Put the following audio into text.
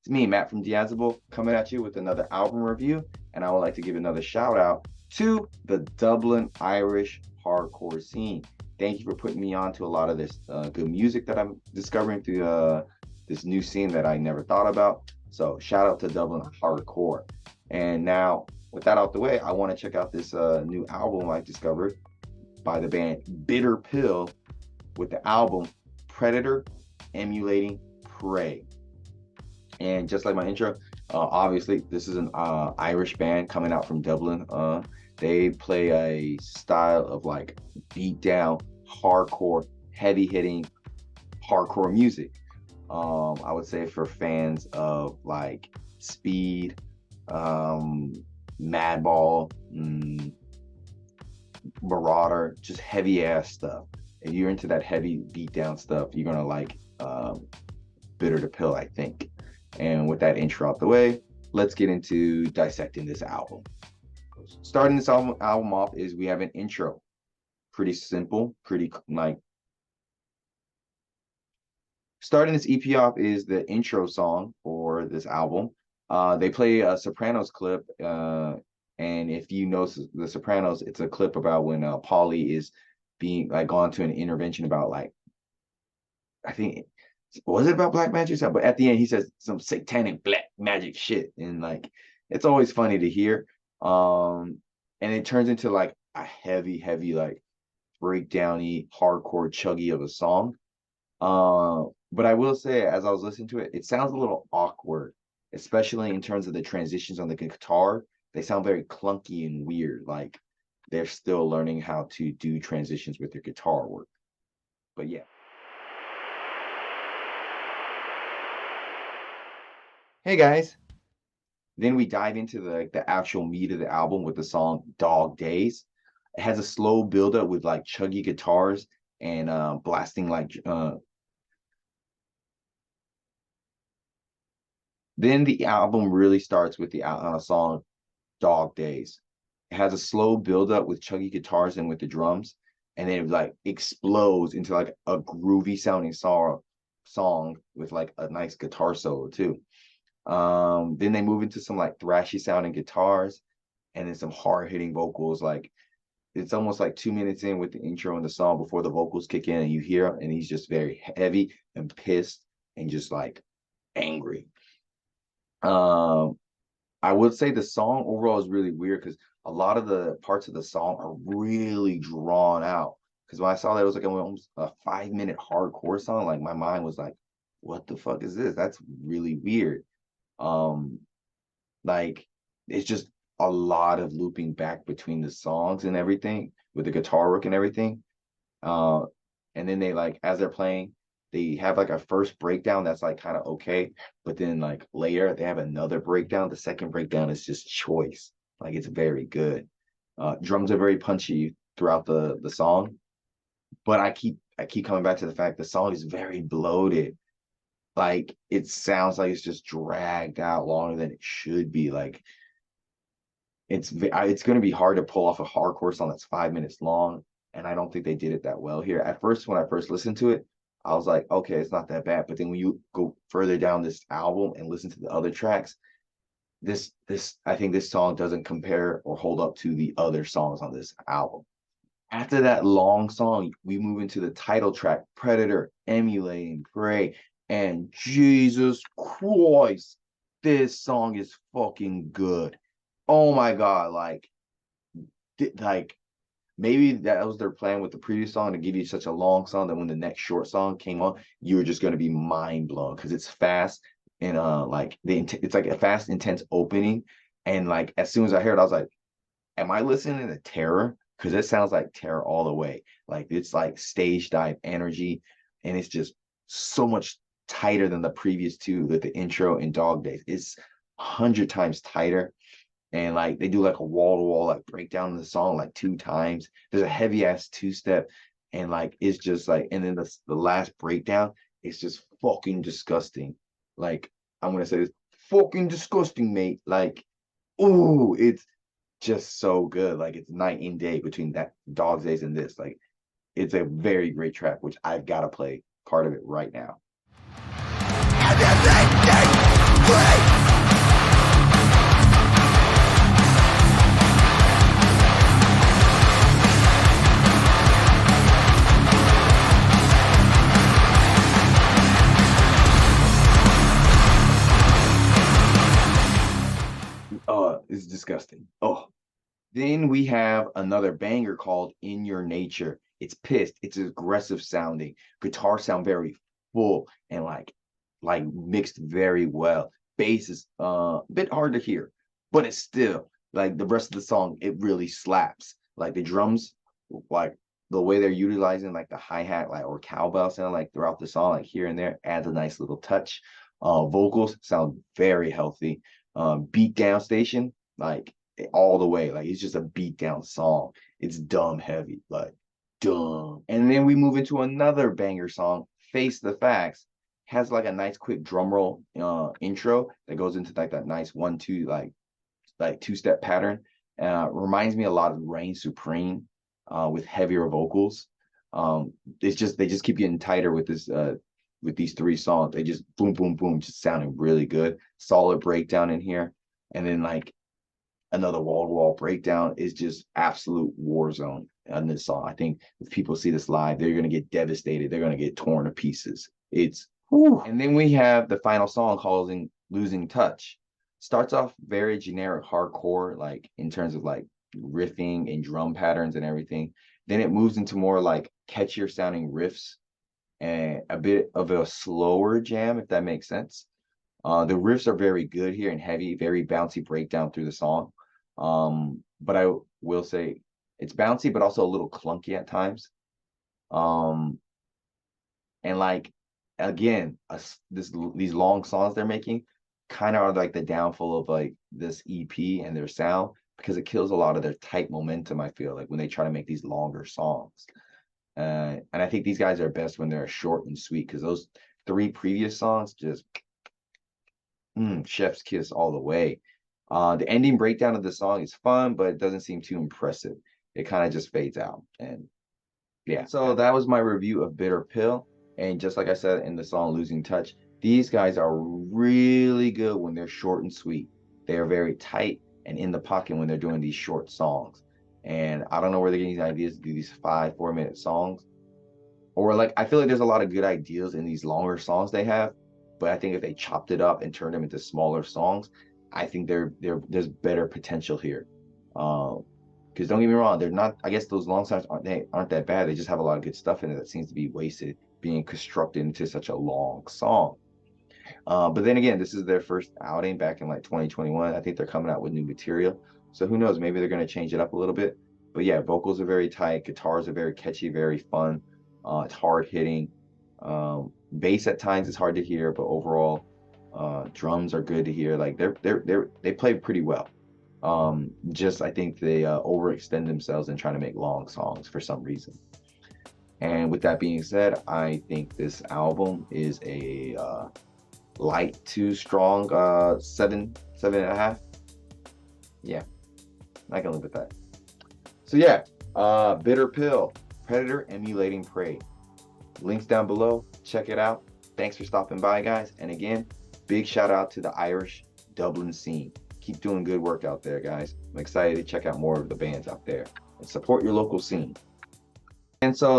It's me, Matt from Diazable, coming at you with another album review, and I would like to give another shout out to the Dublin Irish hardcore scene. Thank you for putting me on to a lot of this good music that I'm discovering through this new scene that I never thought about. So shout out to Dublin hardcore. And now, with that out the way, I want to check out this new album I discovered by the band Bitter Pill with the album Predator Emulating Prey. And just like my intro, obviously this is an Irish band coming out from Dublin. They play a style of like beatdown, hardcore, heavy hitting, hardcore music. I would say for fans of like Speed, Madball, Marauder, just heavy ass stuff. If you're into that heavy beatdown stuff, you're gonna like Bitter to Pill, I think. And with that intro out the way, let's get into dissecting this album. Starting this album off is we have an intro. Pretty simple, pretty like. Starting this EP off is the intro song for this album. They play a Sopranos clip, and if you know the Sopranos, it's a clip about when Paulie is being like gone to an intervention about like, I think, was it about black magic? But at the end, he says some satanic black magic shit, and like it's always funny to hear. And it turns into like a heavy like breakdowny, hardcore, chuggy of a song. But I will say, as I was listening to it, it sounds a little awkward, especially in terms of the transitions on the guitar. They sound very clunky and weird, like they're still learning how to do transitions with their guitar work. But yeah. Hey guys. Then we dive into the actual meat of the album with the song Dog Days. It has a slow buildup with like chuggy guitars and blasting like then the album really starts with the song Dog Days. It has a slow buildup with chuggy guitars and with the drums, and then it like explodes into like a groovy sounding song with like a nice guitar solo too. Then they move into some like thrashy sounding guitars and then some hard hitting vocals. Like it's almost like 2 minutes in with the intro and the song before the vocals kick in and you hear him and he's just very heavy and pissed and just like angry. I would say the song overall is really weird because a lot of the parts of the song are really drawn out. Because when I saw that it was like almost a 5 minute hardcore song, like my mind was like, what the fuck is this? That's really weird. Um, like it's just a lot of looping back between the songs and everything with the guitar work and everything. Uh, and then they like as they're playing, they have like a first breakdown that's like kind of okay, but then like later they have another breakdown. The second breakdown is just choice. Like it's very good. Drums are very punchy throughout the song, but I keep coming back to the fact the song is very bloated. Like it sounds like it's just dragged out longer than it should be. Like it's going to be hard to pull off a hardcore song that's 5 minutes long, and I don't think they did it that well here. At first, when I first listened to it, I was like, okay, it's not that bad. But then when you go further down this album and listen to the other tracks, this I think this song doesn't compare or hold up to the other songs on this album. After that long song, we move into the title track, Predator Emulating Prey. And Jesus Christ, this song is fucking good. Oh my God, like maybe that was their plan with the previous song to give you such a long song that when the next short song came on, you were just going to be mind blown because it's fast and it's like a fast, intense opening. And like as soon as I heard it, I was like, am I listening to Terror? Because it sounds like Terror all the way. Like it's like stage dive energy, and it's just so much tighter than the previous two with the intro and Dog Days. It's 100 times tighter. And like they do like a wall-to-wall like breakdown in the song like 2 times. There's a heavy ass two-step, and like it's just like, and then the last breakdown, it's just fucking disgusting. Like I'm gonna say this, fucking disgusting, mate. Like, ooh, it's just so good. Like it's night and day between that Dog's Days and this. Like it's a very great track, which I've got to play part of it right now. It's disgusting. Oh, then we have another banger called In Your Nature. It's pissed. It's aggressive sounding. Guitar sound very full and like mixed very well. Bass is a bit hard to hear, but it's still like the rest of the song, it really slaps. Like the drums, like the way they're utilizing like the hi-hat like or cowbell sound like throughout the song, like here and there, adds a nice little touch. Vocals sound very healthy. Beat down station, like all the way. Like it's just a beat down song. It's dumb heavy, like dumb. And then we move into another banger song, Face the Facts. Has like a nice quick drum roll intro that goes into like that nice 1-2 like two-step pattern. Reminds me a lot of Reign Supreme with heavier vocals. It's just they just keep getting tighter with this with these three songs. They just boom boom boom, just sounding really good. Solid breakdown in here, and then like another wall-to-wall breakdown is just absolute war zone on this song. I think if people see this live, they're gonna get devastated. They're gonna get torn to pieces. It's whew. And then we have the final song called Losing Touch. Starts off very generic hardcore, like in terms of like riffing and drum patterns and everything. Then it moves into more like catchier sounding riffs and a bit of a slower jam, if that makes sense. The riffs are very good here and heavy, very bouncy breakdown through the song. But I will say it's bouncy, but also a little clunky at times. And like again, these long songs they're making kind of are like the downfall of like this EP and their sound because it kills a lot of their tight momentum. I feel like when they try to make these longer songs, and I think these guys are best when they're short and sweet because those three previous songs just chef's kiss all the way. The ending breakdown of the song is fun, but it doesn't seem too impressive. It kind of just fades out. And yeah, so that was my review of Bitter Pill. And just like I said in the song Losing Touch, these guys are really good when they're short and sweet. They are very tight and in the pocket when they're doing these short songs. And I don't know where they're getting these ideas to do these 4-minute songs. Or like I feel like there's a lot of good ideas in these longer songs they have, but I think if they chopped it up and turned them into smaller songs, I think there's better potential here. Because don't get me wrong, they're not. I guess those long songs aren't that bad. They just have a lot of good stuff in it that seems to be wasted being constructed into such a long song. But then again, this is their first outing back in like 2021. I think they're coming out with new material, so who knows? Maybe they're gonna change it up a little bit. But yeah, vocals are very tight, guitars are very catchy, very fun. It's hard hitting. Bass at times is hard to hear, but overall, drums are good to hear. Like they play pretty well. Just I think they overextend themselves in trying to make long songs for some reason. And with that being said, I think this album is a light to strong 7.5. Yeah, I can live with that. So yeah, Bitter Pill, Predator Emulating Prey. Links down below. Check it out. Thanks for stopping by, guys. And again, big shout out to the Irish Dublin scene. Keep doing good work out there, guys. I'm excited to check out more of the bands out there and support your local scene. And so